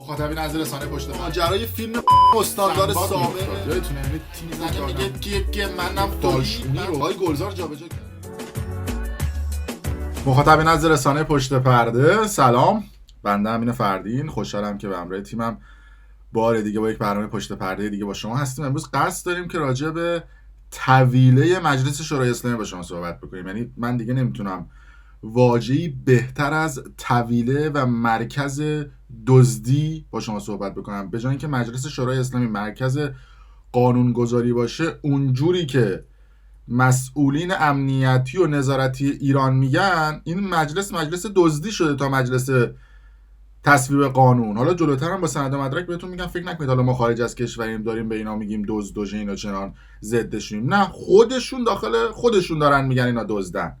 مخاطبین از رسانه پشت ماجرای فیلم استاندار سابق یادتونه تیم زنه میگه که منم داشتونی رو های گلزار جابجا کرد. مخاطبین از رسانه پشت پرده، سلام. بنده امین فردین، خوشحالم که به همراه تیمم بار دیگه با یک برنامه پشت پرده دیگه با شما هستیم. امروز قصد داریم که راجع به طویله مجلس شورای اسلامی با شما صحبت بکنیم. یعنی من دیگه نمیتونم واژه‌ای بهتر از طویله و مرکز دزدی با شما صحبت بکنم. به جای اینکه مجلس شورای اسلامی مرکز قانونگذاری باشه، اونجوری که مسئولین امنیتی و نظارتی ایران میگن، این مجلس دزدی شده تا مجلس تصویب قانون. حالا جلوتر هم با سند و مدرک بهتون میگم، فکر نکنید حالا ما خارج از کشوریم داریم به اینا میگیم دزد و اینا چنان ضدشونیم. نه، خودشون داخل خودشون دارن میگن اینا دزدن.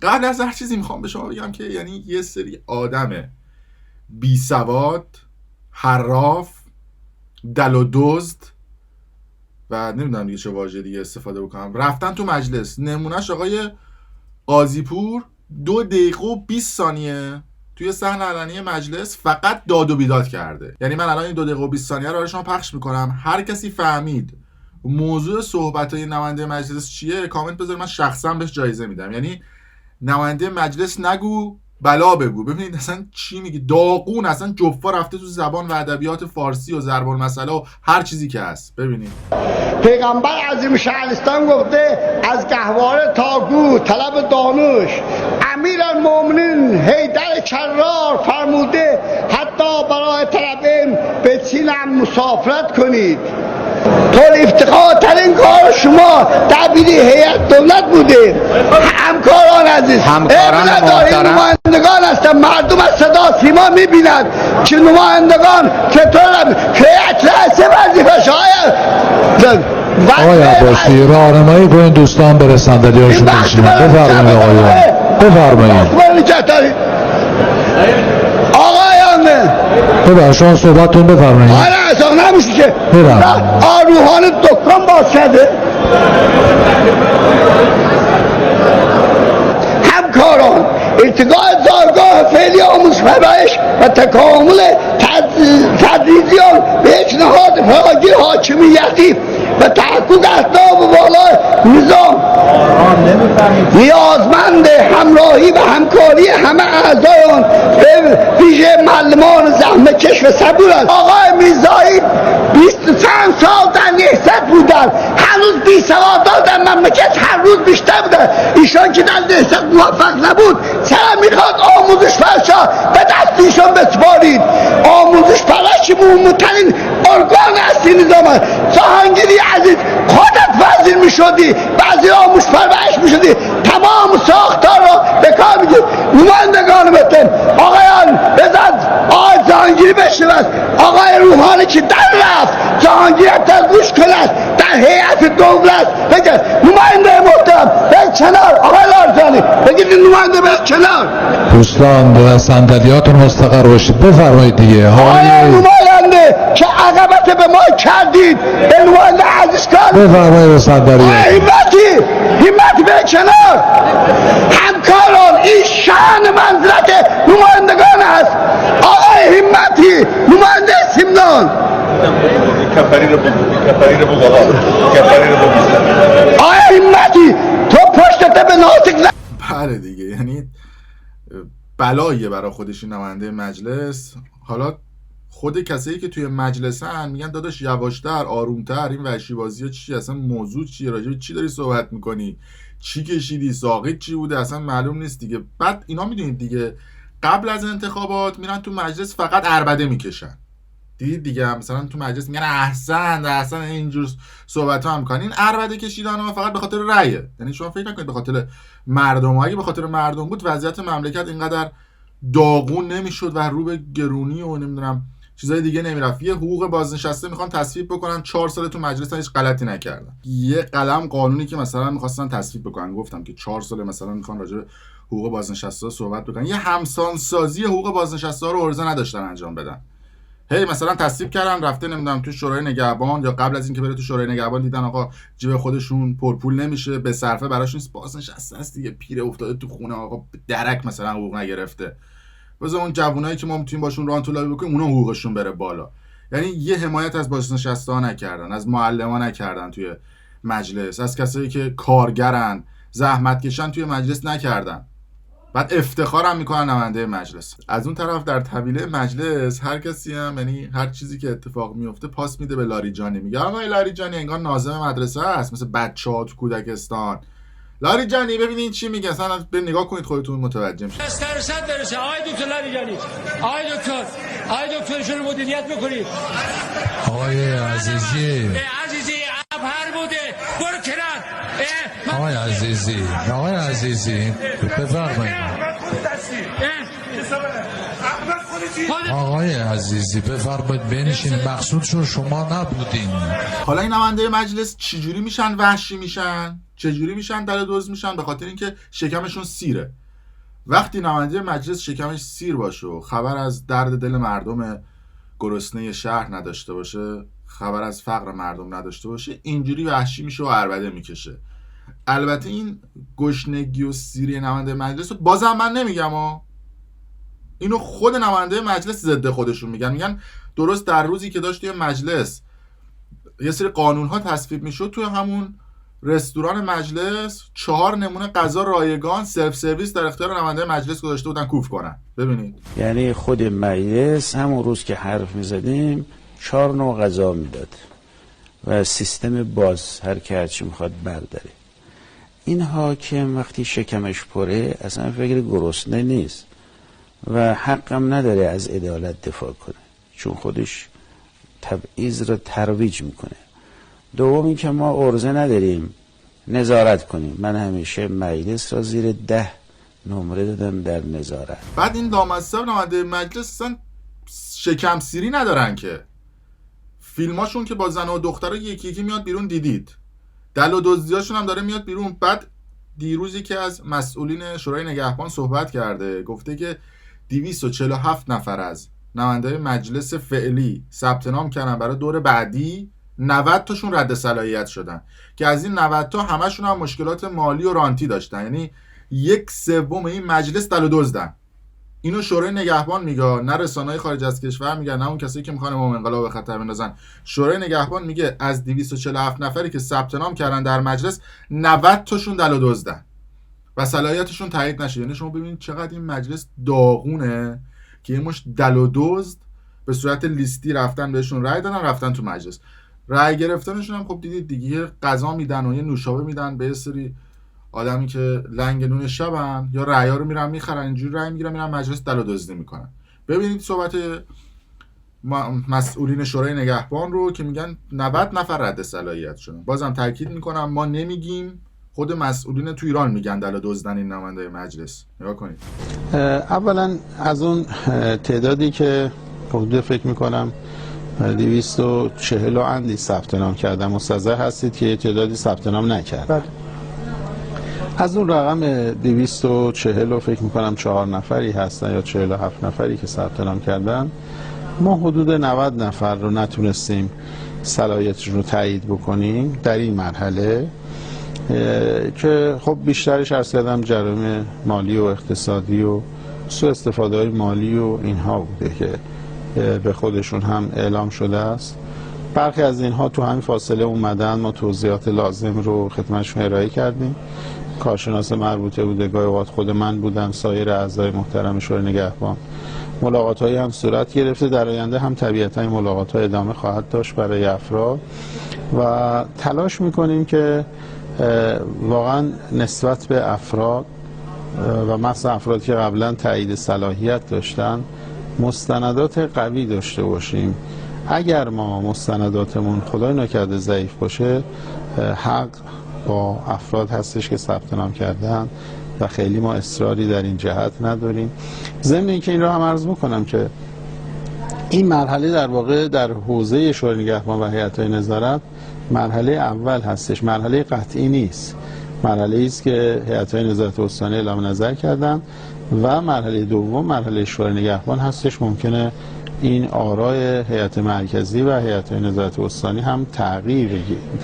قبل از هر چیزی میخوام به شما بگم که یعنی یه سری آدم بی سواد، حراف، دل و دزد و نمیدونم دیگه چه واژه دیگه استفاده بکنم، رفتن تو مجلس. نمونهش آقای قاضی‌پور 2 دقیقه و 20 ثانیه توی صحن علنی مجلس فقط داد و بیداد کرده. یعنی من الان این 2 دقیقه و 20 ثانیه رو برای شما پخش میکنم. هر کسی فهمید موضوع صحبت‌های نماینده مجلس چیه، کامنت بذار، من شخصا بهش جایزه میدم. یعنی نماینده مجلس نگو بلا بگو. ببینید اصلا چی میگی، داغون، اصلا جفا رفته تو زبان و ادبیات فارسی و ضرب المثل و هر چیزی که هست. ببینید پیغمبر عظیم شهرستان گفته از گهواره تا گو طلب دانش. امیرالمومنین حیدر کرار فرموده حتی برای طلب علم به چین هم مسافرت کنید. طور افتخارترین کار شما دبیر هیئت دولت بوده. همکاران عزیز، همکاران محترم، نمایندگان هستن. مردم از صدا سیما میبینند که نمایندگان چطور هیئت رئیسه وظیفه‌ش آقای عباسی راهنمایی کنید دوستان به صندلی‌هاشون بنشینن. بفرمایید آقایان، بفرمایید. شما صحبتتون بفرمایید. آره اصلا نمیشه که آروحان دکان باز کرده. همکاران، ارتقاء زارگاه فعلی آموزش پرورش و تکامل تدریجیان به یک نهاد فراگیر حاکمیتی و تحقق اهداف بالای نظام نیازمند همراهی و همکاری همه اعضای آن، به ویژه معلمان زحمتکش و صبور است. آقای میرزایی 25 سال در نهضت بودن، هنوز بی سوادان در مملکت هر روز بیشتر بودن. ایشان که در نهضت موفق نبود، چرا میخواد آموزش پرشا به دست ایشان بسپارید؟ آموزش پرش مهمترین ارگان اصلی نظام است. جهانگیری عزیز، خودت وزیر میشدی، بعضی آموزش پرورش میشدی، تمام ساختار رو به کار میگید. نمایندگان بتن آقایان بزن آقای جهانگیری بشنوست. آقای روحانی که در رفت، جهانگیری تا گوش کند در هیئت دولت بگه نماینده محترم به کنار. آقای لارزانی بگید نماینده به کنار. دوستان به صندلیاتون مستقر باشید. بفرمایید دیگه. آقای نماینده که عقبت به ما کردید، به نماینده عزیز کن. بفرمایید به صندلی. همت به کنار. همکاران، این شأن منزلت نمایندگان است. آقای همتی نماینده سیمنان، کفری رو بگو آقای همتی تو پشتت به ناسک. بله دیگه، یعنی بلاییه برای خودش این نماینده مجلس. حالا خود کسایی که توی مجلسن میگن داداش یواشتر، آرومتر، این وحشی بازی چی، اصلا موضوع چیه، راجع به چی داری صحبت میکنی، چی کشیدی، ساقط چی بوده، اصلا معلوم نیست دیگه. بعد اینا میدونید دیگه قبل از انتخابات میرن تو مجلس فقط عربده میکشن. دیدید دیگه، مثلا تو مجلس میگن احسن اینجور صحبت ها هم میکنن. این عربده کشیدن ها فقط به خاطر رأیه. یعنی شما فکر نکنید به خاطر مردم. اگه به خاطر مردم بود وضعیت مملکت اینقدر داغون نمیشد و رو به گرونی و نمیدونم چیزای دیگه نمیرفت. یه حقوق بازنشسته میخوان تصویب بکنن، 4 سال تو مجلس هیچ غلطی نکردن. یه قلم قانونی که مثلا میخواستن تصویب بکنن، گفتم که 4 سال مثلا میخوان راجع به حقوق بازنشسته صحبت بکنن، یه همسان سازی حقوق بازنشسته رو عرضه نداشتن انجام بدن. مثلا تصویب کردن، رفته نمیدونم تو شورای نگهبان، یا قبل از اینکه بره تو شورای نگهبان دیدن آقا جیب خودشون پرپول نمیشه، به صرفه براش نیست، بازنشسته است دیگه، پیر افتاده تو خونه، آقا درک مثلا حقوق نگرفته. بذار اون جوونایی که ما میتونیم باشون ران طولابی بکنیم اونا حقوقشون بره بالا. یعنی یه حمایت از بازنشسته‌ها نکردن، از معلما نکردن توی مجلس، از کسایی که کارگرن زحمت کشن توی مجلس نکردن. بعد افتخارم میکنن نماینده مجلس. از اون طرف در طویله مجلس هر کسی هم، یعنی هر چیزی که اتفاق میفته پاس میده به لاریجانی، میگه آقای لاریجانی انگار ناظم مدرسه است، مثل بچه‌ها تو کودکستان. لاریجانی ببینین چی میگه، اصلا به نگاه کنید خودتون متوجه میشید. استرسات برسه. آقای دکتر لاریجانی، آقای دکتر شروع مدیریت میکنید. آقای عزیزی هر بوده برو کنار. آقای عزیزی بفرمایید. آقای عزیزی بفرمایید بنشین، مقصود شما نبودین. حالا این نماینده مجلس چجوری میشن وحشی میشن، چجوری میشن دلدوز میشن؟ به خاطر اینکه شکمشون سیره. وقتی نماینده مجلس شکمش سیر باشه و خبر از درد دل مردم گرسنه شهر نداشته باشه، خبر از فقر مردم نداشته باشه، اینجوری وحشی میشه و عربده میکشه. البته این گشنگی و سیری نماینده مجلس رو بازم من نمیگم اینو خود نماینده مجلس ضد خودشون میگن درست در روزی که داشت توی مجلس یه سری قانون ها تصویب میشد، توی همون رستوران مجلس 4 نمونه غذا رایگان سلف سرویس در اختیار نماینده مجلس گذاشته بودن کوف کنن. ببینید، یعنی خود مجلس همون روز که حرف میزدیم 4 نوع غذا میداد و سیستم باز، هر که هرچی میخواد برداره. این حاکم وقتی شکمش پره اصلا فکر گرسنه نیست و حقم نداره از عدالت دفاع کنه، چون خودش تبعیض رو ترویج میکنه. دوم این که ما عرضه نداریم نظارت کنیم. من همیشه مجلس را زیر 10 نمره دادم در نظارت. بعد این دامادصاحب نماینده مجلس اصلا شکم سیری ندارن که، فیلماشون که با زن و دخترها یکی یکی میاد بیرون دیدید، دل و دزدیاشون هم داره میاد بیرون. بعد دیروزی که از مسئولین شورای نگهبان صحبت کرده، گفته که 247 نفر از نماینده مجلس فعلی ثبت نام کردن برای دور بعدی، 90 تاشون رد صلاحیت شدن که از این 90 تا همشون هم مشکلات مالی و رانتی داشتن. یعنی 1/3 این مجلس دل و دزدن. اینو شورای نگهبان میگه، نه رسانه‌های خارج از کشور میگن، نه اون کسایی که میخوان امام انقلاب به خطر بندازن. شورای نگهبان میگه از 247 نفری که ثبت نام کردن در مجلس 90 تاشون دل و دزدن و صلاحیتشون تایید نشه. یعنی شما ببینید چقدر این مجلس داغونه که یه مش دل و دزد به صورت لیستی رفتن بهشون رأی دادن، رفتن تو مجلس. رأی گرفتنشون هم خب دیدید دیگه، غذا میدن و یه نوشابه میدن به یه سری آدمی که لنگ نون شبن، یا رأی‌ها رو میرن میخرن، اینجوری رأی میگیرن میرن مجلس دل و دزدی میکنن. ببینید صحبت مسئولین شورای نگهبان رو که میگن 90 نفر رد صلاحیت شدن. بازم تاکید میکنم ما نمیگیم، خود مسئولین تو ایران میگن دل و دزدن این نماینده مجلس. نگاه کنید. اولا از اون تعدادی که حدود فکر میکنم 240 اندی ثبت نام کردن، مستحضر هستید که یه تعدادی ثبت نام نکردن. از اون رقم 240 فکر میکنم 4 نفری هستن یا 47 نفری که ثبت نام کردن، ما حدود 90 نفر رو نتونستیم صلاحیتشون رو تایید بکنیم در این مرحله که خب بیشترش عرض کردم جرایم مالی و اقتصادی و سوء استفاده های مالی و اینها بوده که به خودشون هم اعلام شده است. برخی از اینها تو همین فاصله اومدن، ما توضیحات لازم رو خدمتشون ارائه کردیم. کارشناس مربوطه بوده، گاهی اوقات خود من بودم، سایر اعضای محترم شورای نگهبان. ملاقات‌هایی هم صورت گرفته، در آینده هم طبیعتاً این ملاقات‌ها ادامه خواهد داشت برای افراد و تلاش می‌کنیم که واقعاً نسبت به افراد و مثلا افرادی که قبلا تایید صلاحیت داشتن مستندات قوی داشته باشیم. اگر ما مستنداتمون خدای نکرده ضعیف باشه، حق با افراد هستش که ثبت نام کردن و خیلی ما اصراری در این جهت نداریم. ضمن اینکه این را هم عرض میکنم که این مرحله در واقع در حوزه شورای نگهبان و هیئت‌های نظارت مرحله اول هستش، مرحله قطعی نیست، مرحله است که هیئت‌های نظارت استانی اعلام نظر کردن و مرحله دوم مرحله شورای نگهبان هستش. ممکنه این آرای هیئت مرکزی و هیئت‌های نظارت استانی هم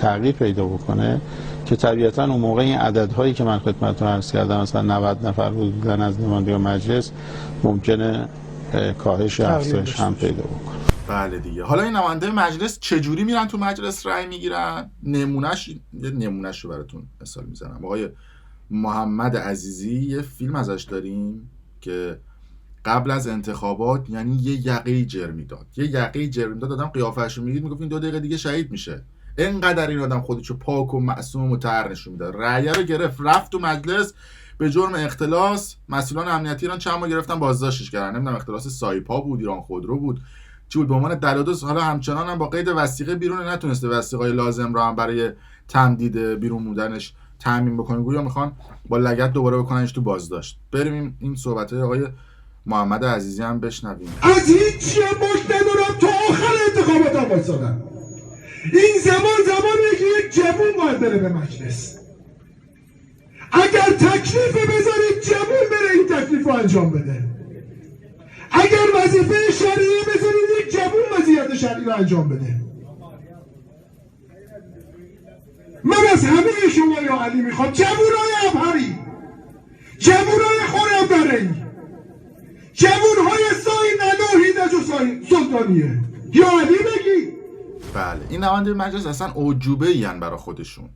تغییر پیدا بکنه که طبیعتاً اون موقع این عددهایی که من خدمتتون عرض کردم مثلا 90 نفر بودن از نماینده مجلس ممکنه کاهش افزایش هم پیدا بکنه. بله دیگه. حالا این نماینده مجلس چجوری میرن تو مجلس رأی میگیرن؟ نمونهش رو براتون مثال میزنم. آقای محمد عزیزی یه فیلم ازش داریم که قبل از انتخابات یعنی یه یقه جرم میداد، آدم قیافه‌شو میدید میگفت این 2 دقیقه دیگه شهید میشه. اینقدر این آدم خودشو پاک و معصوم و مطهر نشون میداد. رأی رو گرفت، رفت تو مجلس به جرم اختلاس. مسئولان امنیتی ایران چند ماه گرفتن بازداشتش کردن. نمیدونم اختلاس سایپا بود، ایران خودرو بود، چی بود، به عنوان دلادوس. حالا همچنان هم با قید وثیقه بیرون نتونسته وثیقه‌های لازم رو هم برای تمدید بیرون بودنش تامین بکنه. گویا میخوان با لگد دوباره بکننش تو بازداشت. بریم این صحبت‌های آقای محمد عزیزی هم بشنویم. از هیچ باک ندارم تا آخر انتخابات هم وایسادم. این زمانیه که یک جوون باید بره به مجلس. اگر تکلیف بذارید جوون بره این تکلیف رو انجام بده. اگر وظیفه شرعی بذارید یک جوون وضعیت شرعی رو انجام بده. من از همه شما یا علی میخوام جوونای ابهری، جوونای خرمدره‌ای، جوونهای ساین ننوهیدج و سلطانیه یا علی بگی. بله این نماینده مجلس اصلا اعجوبه این برای خودشون.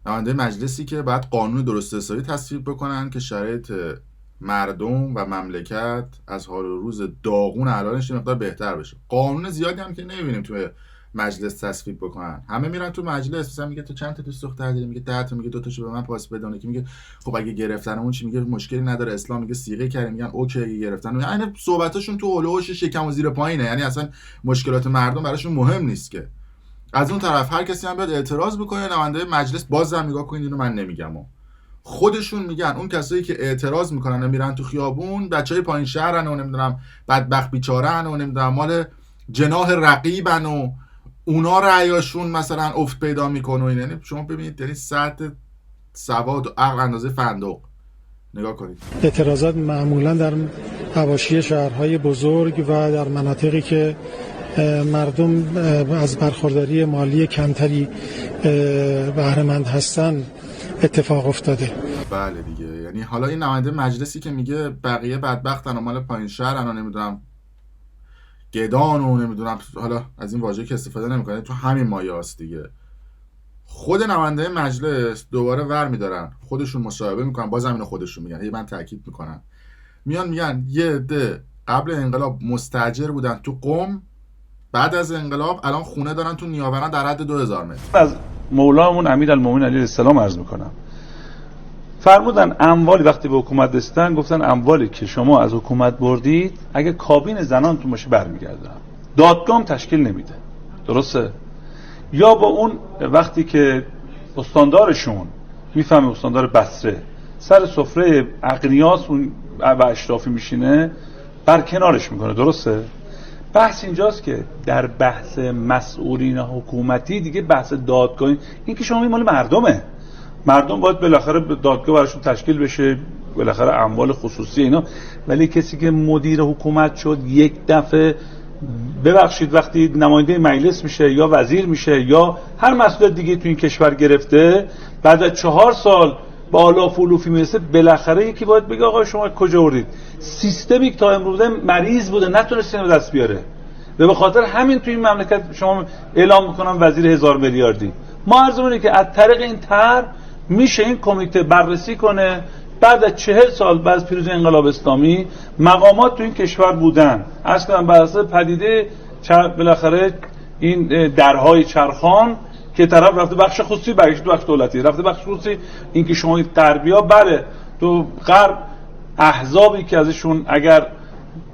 نماینده مجلسی که باید قانون درست حسابی تصویب بکنن که شرایط مردم و مملکت از حال و روز داغون الانش مقدار بهتر بشه. قانون زیادی هم که نمیبینیم توی مجلس تصویب بکنن. همه میرن تو مجلس مثلا میگه تو چند تا دوست دختر داری، میگه 10 تا، میگه 2 تاشو به من پاس بدونه، که میگه خب اگه گرفتنمون چی، میگه مشکلی نداره، اسلام میگه صیغه کریم، میگن اوکی اگه گرفتن. یعنی صحبتاشون تو هولوش شکم و زیر پایینه، یعنی اصلا مشکلات مردم براشون مهم نیست. که از اون طرف هر کسی هم بیاد اعتراض بکنه، نماینده مجلس بازم نگاه کنید اینو من نمیگم و خودشون میگن اون کسایی که اعتراض میکنن و میرن تو خیابون بچهای پایین شهرن و نمیدونم بدبخت بیچارهن و نمیدونم مال جناح رقیبن و اونا رأیاشون مثلا افت پیدا میکنه و این. یعنی شما ببینید یعنی سطح سواد و عقل اندازه فندق. نگاه کنید. اعتراضات معمولا در حواشی شهرهای بزرگ و در مناطقی که مردم از برخورداری مالی کمتری بهره مند هستن اتفاق افتاده. بله دیگه. یعنی حالا این نماینده مجلسی که میگه بقیه بدبختن و مال پایین شهرن و نمیدونم گدان و نمیدونم، حالا از این واژه که استفاده نمیکنه، تو همین مایه هست دیگه. خود نماینده مجلس دوباره ور میدارن خودشون مصاحبه میکنن، بازم اینو خودشون میگن، من تاکید میکنم، میگن یه عده قبل انقلاب مستاجر بودن تو قم، بعد از انقلاب الان خونه دارن تو نیاوران در حد 2000 متر. از مولامون امیرالمومنین علیه السلام عرض میکنم، فرمودن اموالی وقتی به حکومت رسیدن گفتن اموالی که شما از حکومت بردید اگه کابین زنان تو باشه برمیگردن، دادگاه تشکیل نمیده. درسته؟ یا با اون وقتی که استاندارشون میفهمه استاندار بصره سر سفره اغنیاس اون و اشرافی میشینه برکنارش میکنه. درسته؟ بحث اینجاست که در بحث مسئولین حکومتی دیگه بحث دادگاهی، این که شما مال مردمه، مردم باید بالاخره دادگاه براشون تشکیل بشه، بالاخره اموال خصوصی اینا. ولی کسی که مدیر حکومت شد یک دفعه، ببخشید، وقتی نماینده مجلس میشه یا وزیر میشه یا هر مسئولیت دیگه تو این کشور گرفته، بعد از 4 سال با آلاف و علوفی میرسه، بالاخره یکی باید بگه آقا شما کجا بردید؟ سیستمی که تا امروز مریض بوده نتونسته اینو دست بیاره و به خاطر همین تو این مملکت شما اعلام میکنم وزیر 1000 میلیاردی. ما عرض می‌کنیم که از طریق این طرح میشه این کمیته بررسی کنه، بعد از 40 سال بعد از پیروزی انقلاب اسلامی مقامات تو این کشور بودن، عرض کنم بر اساس پدیده بالاخره این درهای چرخان که طرف رفته بخش خصوصی برگشت تو بخش دولتی، رفته بخش خصوصی، این که شما این غربیا بله تو غرب احزابی که ازشون اگر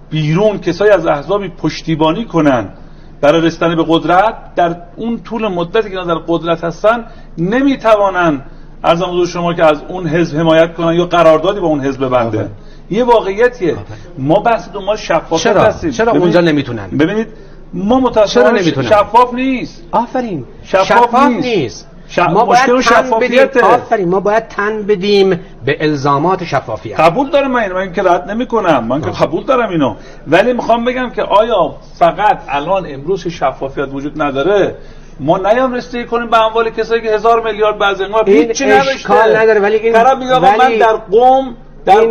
بیرون کسایی از احزابی پشتیبانی کنن برای رسیدن به قدرت، در اون طول مدتی که در قدرت هستن نمیتوانن عرض حضور شما که از اون حزب حمایت کنن یا قراردادی با اون حزب ببنده. یه واقعیتیه. ما بحث دنبال شفافیت هستیم. چرا اونجا نمیتونن؟ ببینید ما متأسفانه شفاف نیست. آفرین. شفاف نیست. ما باید تن بدیم. آفرین، ما باید تن بدیم به الزامات شفافیت. قبول دارم من که رد نمی‌کنم، من که قبول دارم اینو، ولی میخوام بگم که آیا فقط الان امروز شفافیت وجود نداره ما نیام رسیدگی کنیم به اموال کسایی که 1000 میلیارد بعضی انقلاب هیچی اشکال نداره، ولی این طرف میگه آقا من در قم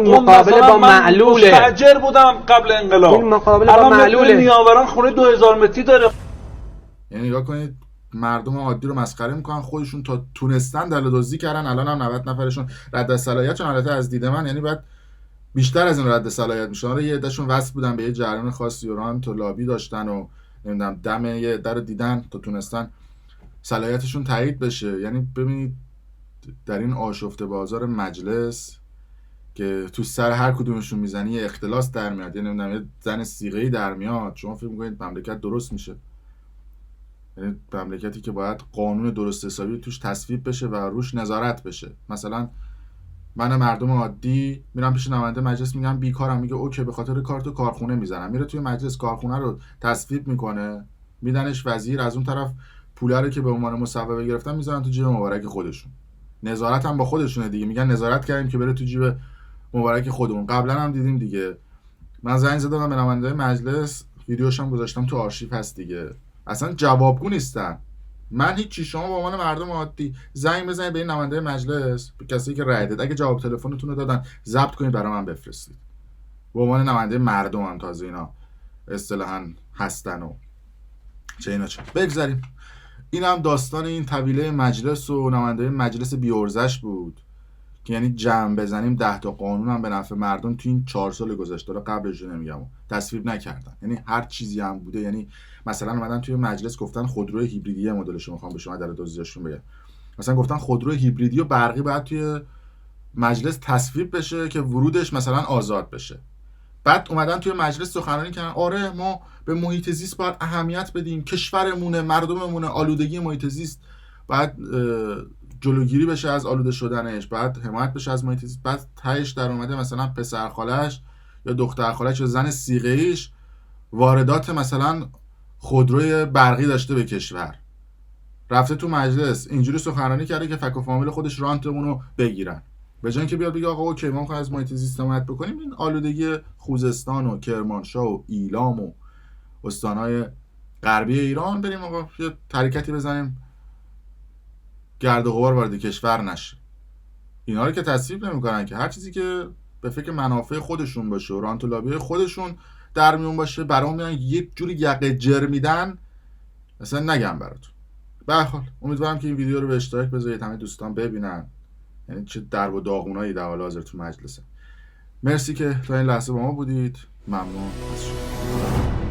مقابله با معلوله، مستاجر بودم قبل انقلاب، این مقابله با معلوله. نیاوران خونه 2000 متری داره. یعنی نگاه کنید مردم عادی رو مسخره میکنن، خودشون تا تونستن دلدوزی کردن، الان هم 90 نفرشون رد از صلاحیتشون. البته از دید من یعنی باید بیشتر از این رد صلاحیت میشن. آره یه عدهشون وصل بودن به یه جریان خاصی و رانت و لابی داشتن و نمیدونم دم یه عده رو دیدن تا تونستن صلاحیتشون تایید بشه. یعنی ببینید در این آشفته بازار مجلس که تو سر هر کدومشون میزنی یه اختلاس در میاد، یعنی نمیدونم یه زن صیغه‌ای در میاد، شما فکر می‌کنید مملکت درست میشه؟ یعنی مملکتی که باید قانون درست حسابی توش تصویب بشه و روش نظارت بشه. مثلا من مردم عادی میرم پیش نماینده مجلس میگم بیکارم، میگه اوکی به خاطر کارت کارخونه میزنم، میره توی مجلس کارخونه رو تصویب میکنه، میدنش وزیر، از اون طرف پوله رو که به عنوان مصوبه گرفتن میذارن تو جیب مبارک خودشون. نظارت هم با خودشونه دیگه، میگن نظارت کردیم که بره تو جیب مبارک خودمون. قبلا هم دیدیم دیگه، من زنگ زدم به نماینده مجلس، ویدیوش هم گذاشتم تو آرشیو هست دیگه، اصلا جوابگو نیستن. من هیچی، شما به عنوان مردم عادی زنگ بزنید به این نماینده مجلس، به کسی که رای داد، اگه جواب تلفنتون رو دادن ضبط کنید برای من بفرستید. به عنوان نماینده مردم هم تازه اینا اصطلاحاً هستن و چه اینا چه. بگذاریم. این هم داستان این طویله مجلس و نماینده مجلس بی‌ارزش بود که یعنی جمع بزنیم 10 تا قانون هم به نفع مردم تو این 4 سال گذشته، رو قبلش نمیگم، تصویب نکردن. یعنی هر چیزی هم بوده، یعنی مثلا اومدن توی مجلس گفتن خودروی هیبریدی مدلش میخوام به شما در دوزیشون بگم، مثلا گفتن خودروی هیبریدی و برقی باید توی مجلس تصویب بشه که ورودش مثلا آزاد بشه. بعد اومدن توی مجلس سخنرانی کردن آره ما به محیط زیست باید اهمیت بدیم، کشورمونه، مردممونه، آلودگی محیط زیست بعد جلوگیری بشه از آلوده شدنش، بعد حمایت بشه از محیط زیست. بعد تهش در اومده مثلا پسر خالش یا دختر خالش یا زن صیغه‌ایش واردات مثلا خودروی برقی داشته به کشور، رفته تو مجلس اینجوری سخنرانی کرده که فک و فامیل خودش رانتمون رو بگیرن، به جای اینکه بیاد بگه آقا اوکی ما می‌خوایم از محیط زیست حمایت بکنیم، این آلودگی خوزستان و کرمانشاه و ایلام و استان‌های غربی ایران بریم آقا یه حرکتی بزنیم گرد و غبار وارد کشور نشه. اینا رو که تصویب نمی‌کنن که هر چیزی که به فکر منافع خودشون باشه و رانت و لابی خودشون در میون باشه برام میان یک جوری یقه جر میدن، مثلا نگم براتون. به هر حال امیدوارم که این ویدیو رو به اشتراک بذارید همه دوستان ببینن، یعنی چه درب و داغونایی در حال حاضر تو مجلسه. مرسی که تا این لحظه با ما بودید، ممنون از شما.